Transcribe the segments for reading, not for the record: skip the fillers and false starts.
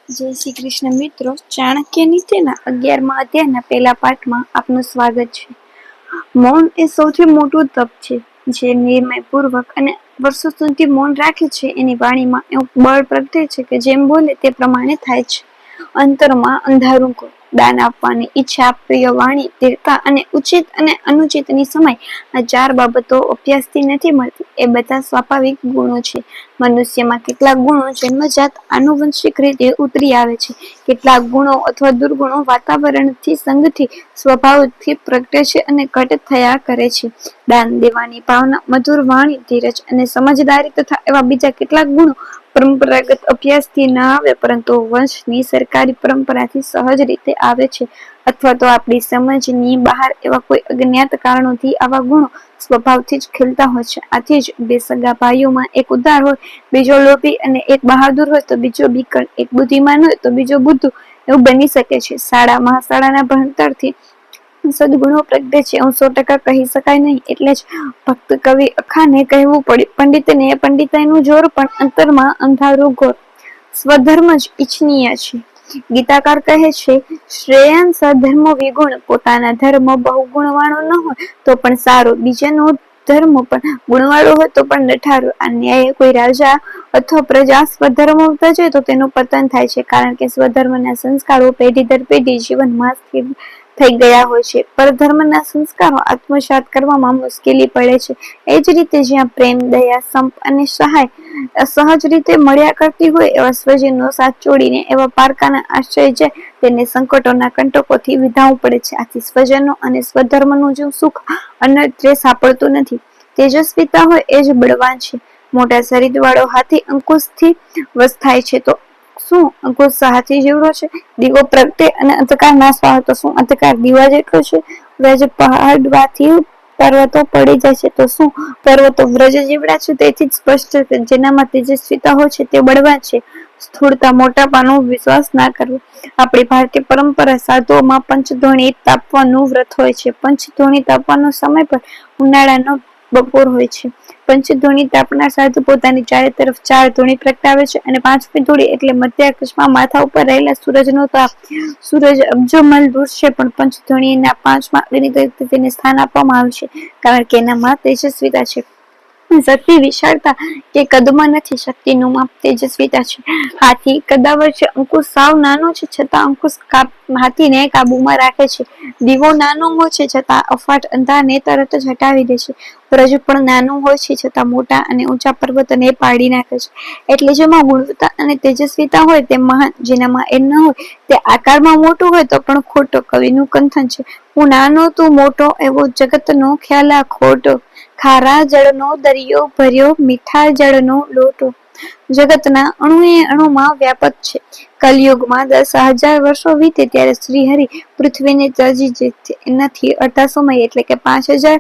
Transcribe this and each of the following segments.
જય શ્રી કૃષ્ણ મિત્રો, ચાણક્ય નીતિના 11મા અધ્યાયના પહેલા પાઠમાં આપનું સ્વાગત છે. મૌન એ સૌથી મોટું તપ છે. જે નિર્ણયપૂર્વક અને વર્ષો સુધી મૌન રાખે છે એની વાણીમાં એવું બળ પ્રગટે છે કે જેમ બોલે તે પ્રમાણે થાય છે. અંતરમાં અંધારું ઘોર, દાન આપવાની ઈચ્છા, પ્રિય વાણી, ધીરતા અને ઉચિત અને અનુચિતની સમય, આ 4 બાબતો અભ્યાસથી નથી મળતી. એ બધા સ્વાભાવિક ગુણો છે. મનુષ્યમાં કેટલાક ગુણો જન્મજાત આનુવંશિક રીતે ઉતરી આવે છે. કેટલાક ગુણો અથવા દુર્ગુણો વાતાવરણથી, સંગથી, સ્વભાવથી પ્રગટે છે અને ઘટ થયા કરે છે. દાન દેવાની ભાવના, મધુર વાણી, ધીરજ અને સમજદારી તથા એવા બીજા કેટલાક ગુણો પરંપરાગત અભ્યાસથી ન આવે, પરંતુ વંશની સરકારી પરંપરાથી સહજ રીતે આવે છે, અથવા તો આપણી સમજની બહાર એવા કોઈ અજ્ઞાત કારણોથી આવા ગુણો સ્વભાવથી જ ખીલતા હોય છે. આથી જ 2 સગા ભાઈઓમાં એક ઉદાર હોય, બીજો લોભી અને એક બહાદુર હોય તો બીજો બીકણ, એક બુદ્ધિમાન હોય તો બીજો બુદ્ધુ, એવું બની શકે છે. શાળાના ભણતરથી સદગુણો પ્રગટે છે એવું 100% કહી શકાય નહીં. એટલે જ ભક્ત કવિ અખાને કહેવું પડ્યું, પંડિતને પંડિતાઈનું જોર પણ અંતરમાં અંધારું ઘોર. સ્વધર્મ જ ઈચ્છનીય છે. ગીતાકાર કહે છે, શ્રેયાન સધર્મ વિગુણ. પોતાના ધર્મ બહુ ગુણવાળો ન હોય તો પણ સારો, બીજાનો ધર્મ પણ ગુણવાળો હોય તો પણ નઠારો. આ ન્યાય કોઈ રાજા અથવા પ્રજા સ્વધર્મ ત્યજે તો તેનું પતન થાય છે, કારણ કે સ્વધર્મના સંસ્કારો પેઢી દર પેઢી જીવનમાં સ્થિર થઈ ગયા હોય છે. પરધર્મના સંસ્કારો આત્મસાત કરવામાં મુશ્કેલી પડે છે. એ જ રીતે જ્યાં પ્રેમ, દયા, સંપ અને સહાય સહજ રીતે મળ્યા કરતી હોય, એવા સ્વજનનો સાથ છોડીને એવા પારકાના આશ્રય જાય તેને સંકટોના કંટકોથી વિધાવવું પડે છે. આથી સ્વજનો અને સ્વધર્મનું જે સુખ અન્યત્ર સાંપડતું નથી. તેજસ્વીતા હોય એ જ બળવાન છે. મોટા શરીરવાળો હાથી અંકુશથી વશ થાય છે તો શું અંકુશ હાથી જેવડો છે? દીવો પ્રગટે અને અંધકાર નાશ પામે તો શું અંધકાર દીવા જેટલો છે? વ્રજ પહાડવાથી પર્વતો પડી જાય છે તો શું પર્વતો વ્રજ જેવડા છે? તેથી જ સ્પષ્ટ છે, જેનામાં તેજસ્વીતા હોય છે તે બળવાન છે. સ્થૂળતા, મોટાપાનો વિશ્વાસ ના કરવો. આપણી ભારતીય પરંપરા સાધુઓમાં પંચધોણી તાપવાનું વ્રત હોય છે. પંચધોણી તાપવાનો સમય પણ ઉનાળાનો બપોર હોય છે. પંચધોણી તાપનાર સાધુ પોતાની ચારે તરફ 4 ધૂણી પ્રગટાવે છે અને 5મી ધૂણી એટલે મધ્યાકાશમાં માથા ઉપર રહેલા સૂરજનો તાપ. સૂરજ અબજો માઇલ દૂર છે, પણ પંચધોણીના 5મા અગ્નિ તરીકે તેને સ્થાન આપવામાં આવ્યું છે, કારણ કે એનામાં તેજસ્વીતા છે. શક્તિ વિશાળતા કે કદમાં નથી, શક્તિનું માપ તેજસ્વીતા છે. હાથી કદાવર છે, અંકુશ સાવ નાનો છે, છતાં અંકુશ હાથીને કાબુમાં રાખે છે. દીવો નાનો હોય છે, છતાં અફાટ અંધારને તરત જ હટાવી દે છે. વ્રજ પણ નાનું હોય છે, છતાં મોટા અને ઊંચા પર્વતને પાડી નાખે છે. એટલે જેમાં ગુણવત્તા અને તેજસ્વીતા હોય તે મહાન, જેનામાં એ ન હોય તે આકારમાં મોટું હોય તો પણ ખોટો. કવિનું કંથન છે, હું નાનો તું મોટો, એવો જગતનો ખ્યાલા ખોટો. ખારા જળનો દરિયો ભર્યો, મીઠા જળનો લોટો. જગતના અણુએ અણુમાં વ્યાપક છે. કલયુગમાં 10,000 વર્ષો વીતે ત્યારે શ્રીહરિ પૃથ્વીને ત્યજી દે છે. એનાથી અડધા સમય એટલે કે 5,000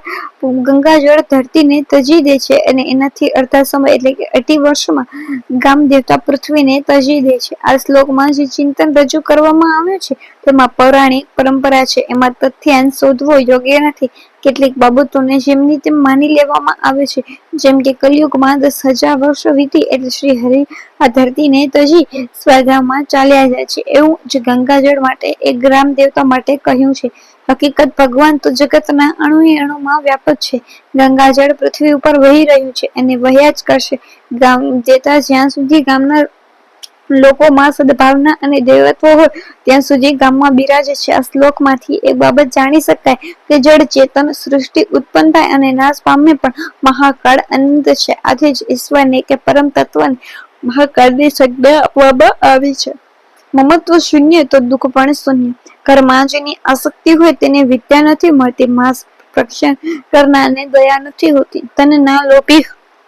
ગંગાજળ ધરતીને ત્યજી દે છે, અને એનાથી અડધા સમય એટલે કે 80 વર્ષમાં ગામ દેવતા પૃથ્વીને ત્યજી દે છે. આ શ્લોકમાં જે ચિંતન રજૂ કરવામાં આવ્યું છે તેમાં પૌરાણિક પરંપરા છે. એમાં તથ્યાંશ શોધવો યોગ્ય નથી. કેટલીક બાબતોને જેમની તેમ માની લેવામાં આવે છે, જેમ કે કલયુગમાં 10,000 વર્ષો વીતી એટલે શ્રીહરિ આ ધરતીને ત્યજી સ્વર્ગમાં ચાલ્યા જાય છે. એવું જ ગંગાજળ માટે એક ગ્રામ દેવતા માટે કહ્યું છે. હકીકત ભગવાન તો જગતના અણુએ અણુમાં વ્યાપક છે. ગંગાજળ પૃથ્વી ઉપર વહી રહ્યું છે અને વહ્યા જ કરશે. ગામ દેવતા જ્યાં સુધી ગામના લોકોમાં સદભાવના અને દેવત્વ હોય ત્યાં સુધી ગામમાં બિરાજે છે. આ શ્લોકમાંથી એક બાબત જાણી શકાય કે જડ ચેતન સૃષ્ટિ ઉત્પન્ન થાય અને નાશ પામે પણ મહાકાળ અનંત છે. આથી જ ઈશ્વરને કે પરમ તત્વને મહાકાળની સંજ્ઞા આપવામાં આવી છે. મમત્વ શૂન્ય તો દુઃખ પણ શૂન્ય. ઘરમાં જેની આસક્તિ હોય તેને વિદ્યા નથી મળતી. માંસ ભક્ષણ કરનારને દયા નથી હોતી. ધનના લોભી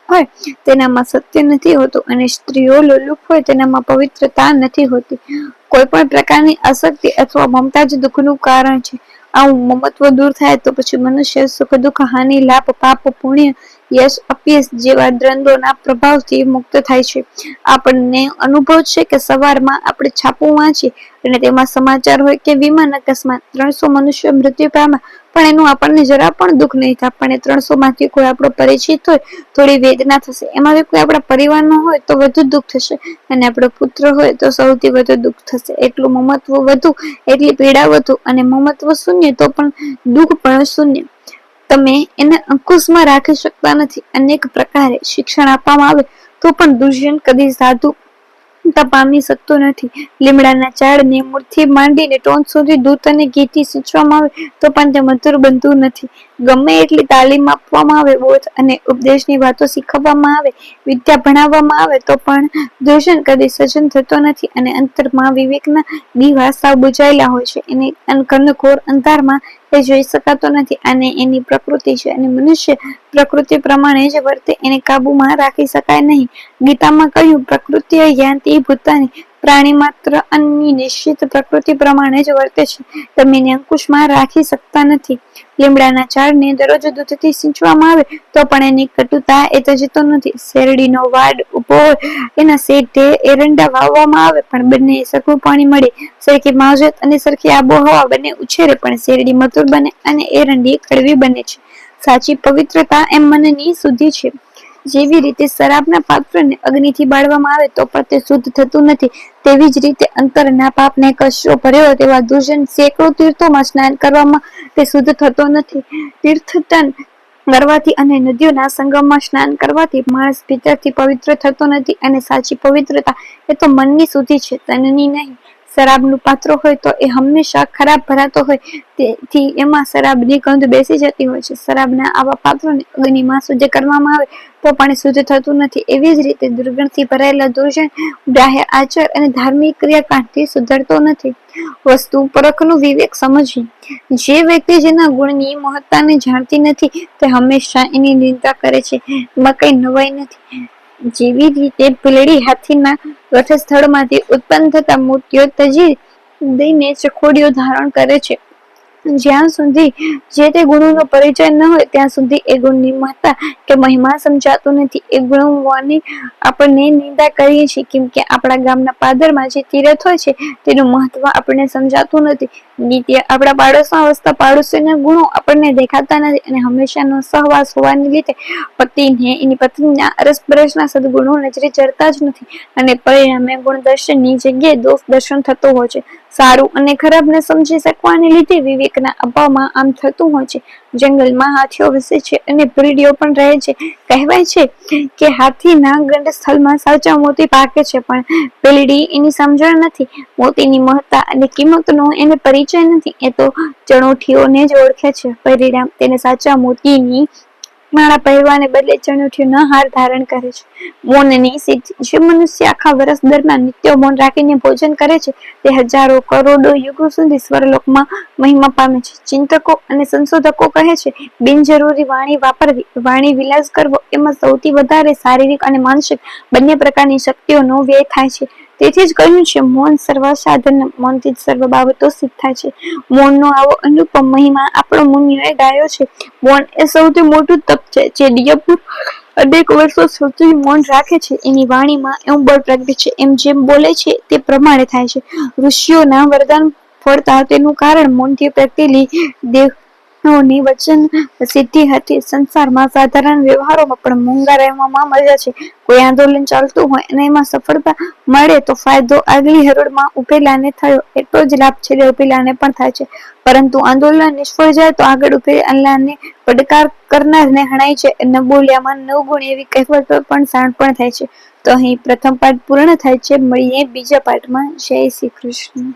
હોય તેનામાં સત્ય નથી હોતું, અને સ્ત્રીઓ લોલુપ હોય તેનામાં પવિત્રતા નથી હોતી. કોઈ પણ પ્રકારની આસક્તિ અથવા મમતા જ દુઃખનું કારણ છે. આવું મમત્વ દૂર થાય તો પછી મનુષ્ય સુખ દુઃખ, હાનિ લાભ, પાપ પુણ્ય, યશ અપયશ જેવા દ્વંદ્વોના પ્રભાવથી મુક્ત થાય છે. આપણને અનુભવ છે કે સવારમાં આપણે છાપું વાંચીએ અને તેમાં સમાચાર હોય કે વિમાન અકસ્માત 300 મનુષ્યો મૃત્યુ પામ્યા, પણ એનું આપણને જરા પણ દુઃખ નહીં થાય. આપણને 300 માંથી કોઈ આપણો પરિચિત હોય, થોડી વેદના થશે. એમાંથી કોઈ આપણા પરિવારનો હોય તો વધુ દુઃખ થશે, અને આપણો પુત્ર હોય તો સૌથી વધુ દુઃખ થશે. એટલું મમત્વ વધુ, એટલી પીડા વધુ, અને મમત્વ શૂન્ય તો પણ દુઃખ પણ શૂન્ય. તમે એને અંકુશમાં રાખી શકતા નથી. અનેક પ્રકારે શિક્ષણ આપવામાં આવે તો પણ દુષ્યંત કદી સાધુ પામી શકતો નથી. લીમડાના ઝાડને મૂળથી માંડીને ટોચ સુધી દૂધ અને ઘીથી સિંચવામાં આવે તો પણ તે મધુર બનતું નથી. ગમે એટલી તાલીમ આપવામાં આવે, બોધ અને ઉપદેશની વાતો શીખવવામાં આવે, વિદ્યા ભણાવવામાં આવે તો પણ દુષ્યંત કદી સજ્જન થતો નથી, અને અંતરમાં વિવેકના દીવા સાવ બુજાયેલા હોય છે. એને ઘનઘોર અંધારમાં એ જોઈ શકાતો નથી. આને એની પ્રકૃતિ છે, અને મનુષ્ય પ્રકૃતિ પ્રમાણે જ વર્તે, એને કાબુમાં રાખી શકાય નહીં. ગીતામાં કહ્યું, પ્રકૃતિ યાન્તિ ભૂતાની, પ્રાણી માત્ર અન્યની નિશ્ચિત પ્રકૃતિ પ્રમાણે જ વર્તે છે. તમે એને અંકુશમાં રાખી શકતા નથી. લીમડાના ઝાડને દરરોજ દૂધથી સિંચવામાં આવે તો પણ એની કટુતા એ તજતો નથી. શેરડીનો વાડ ઉભો હોય, એના શેઢે એરંડા વાવવામાં આવે પણ બંને સરખું પાણી મળે, સરખી માવજત અને સરખી આબોહવા બંને ઉછેરે, પણ શેરડી મધુર બને અને એરંડી કડવી બને છે. સાચી પવિત્રતા એમ મનની શુદ્ધિ છે. જેવી રીતે શરાબના પાત્રને અગ્નિથી બાળવામાં આવે તો પણ તે શુદ્ધ થતું નથી, તેવી જ રીતે અંતરના પાપને કચરો ભર્યો તેવા દુષ્યંત સેંકડો તીર્થોમાં સ્નાન કરવામાં તે શુદ્ધ થતો નથી. તીર્થદાન કરવાથી અને નદીઓના સંગમમાં સ્નાન કરવાથી માણસ ભીતરથી પવિત્ર થતો નથી, અને સાચી પવિત્રતા એ તો મનની શુદ્ધિ છે, તનની નહીં. શરાબનું પાત્ર હોય તો એ હંમેશા ખરાબ ભરાતો હોય, તેથી એમાં શરાબની ગંધ બેસી જતી હોય છે. શરાબના આવા પાત્રોને અગ્નિમાં શુદ્ધ કરવામાં આવે તો પણ શુદ્ધ થતું નથી. એવી જ રીતે દુર્ગંધથી ભરાયેલા દુષ્યંત બાહ્ય આચાર અને ધાર્મિક ક્રિયાકાંડથી સુધરતો નથી. વસ્તુ પરખનું વિવેક સમજીએ. જે વ્યક્તિ જેના ગુણની મહત્તાને જાણતી નથી તે હંમેશા એની નિંદા કરે છે. એમાં કઈ નવાઈ નથી. જેવી રીતે ભીલડી હાથીના ગઠસ્થળમાંથી ઉત્પન્ન થતા મોતિયો તજી દઈને ચખોડીઓ ધારણ કરે છે. જ્યાં સુધી જે તે ગુણોનો પરિચય ન હોય ત્યાં સુધી એ ગુણની મહત્તા કે મહિમા સમજાતું નથી. એ ગુણોની આપણને નિંદા કરીએ છીએ, કેમ કે આપણા ગામના પાદરમાં જે તીરથ હોય છે તેનું મહત્વ આપણને સમજાતું નથી. નિત્ય આપણા પાડોશમાં વસતા પાડોશીના ગુણો આપણને દેખાતા નથી, અને હંમેશાનો સહવાસ હોવાને લીધે પતિને એની પત્નીના અરસપરસના સદગુણો નજરે ચડતા જ નથી, અને પરિણામે ગુણ દર્શનની જગ્યાએ દોષ દર્શન થતો હોય છે. સારું અને ખરાબને સમજી શકવાને લીધે વિવેકના અભાવમાં આમ થતું હોય છે. જંગલમાં હાથીઓ વસે છે અને ભીલડીઓ પણ રહે છે. કહેવાય છે કે હાથીના ગંડસ્થળમાં સાચા મોતી પાકે છે, પણ ભીલડી એની સમજણ નથી. મોતીની મહત્તા અને કિંમતનો એને પરિચય નથી. એ તો ચણોઠીઓને જ ઓળખે છે. પરિણામ તેને સાચા મોતીની માળા પહેરવાને બદલે ચણોઠીઓનો હાર ધારણ કરે છે. મૌનની સિદ્ધિ. જે મનુષ્ય આખા વર્ષ દરમિયાન નિત્ય મૌન રાખીને ભોજન કરે છે તે હજારો કરોડો યુગો સુધી સ્વર્ગલોકમાં મહિમા પામે છે. ચિંતકો અને સંશોધકો કહે છે, બિનજરૂરી વાણી વાપરવી, વાણી વિલાસ કરવો, એમાં સૌથી વધારે શારીરિક અને માનસિક બંને પ્રકારની શક્તિઓનો વ્યય થાય છે. તેથી જ કહ્યું છે, મૌન સર્વસાધન, મૌનથી જ સર્વ બાબતો સિદ્ધ થાય છે. મૌનનો આવો અનુપમ મહિમા આપણો મુનિઓએ ગાયો છે. મૌન એ સૌથી મોટું તપ છે. જે યજ્ઞ અનેક વર્ષો સુધી મૌન રાખે છે એની વાણીમાં એવું બળ પ્રગટે છે. એમ જેમ બોલે છે તે પ્રમાણે થાય છે. ઋષિઓના વરદાન ફળતા તેનું કારણ મૌનથી પ્રગટેલી દેવોની વચન સિદ્ધિ હતી. સંસારમાં સાધારણ વ્યવહારોમાં પણ મૂંગા રહેવામાં મજા છે. કોઈ આંદોલન ચાલતું હોય અને એમાં સફળતા મળે તો ફાયદો આગલી હરોળમાં ઉભેલાને થયો, એટલો જ લાભ છેલ્લે ઉભેલાને પણ થાય છે. પરંતુ આંદોલન નિષ્ફળ જાય તો આગળ ઉભેલાને પડકાર કરનારને હણાય છે. ન બોલ્યામાં 9 ગુણ એવી કહેવત પણ શાણપણ થાય છે. તો અહીં પ્રથમ પાઠ પૂર્ણ થાય છે. મળીએ બીજા પાઠમાં. જય શ્રી કૃષ્ણ.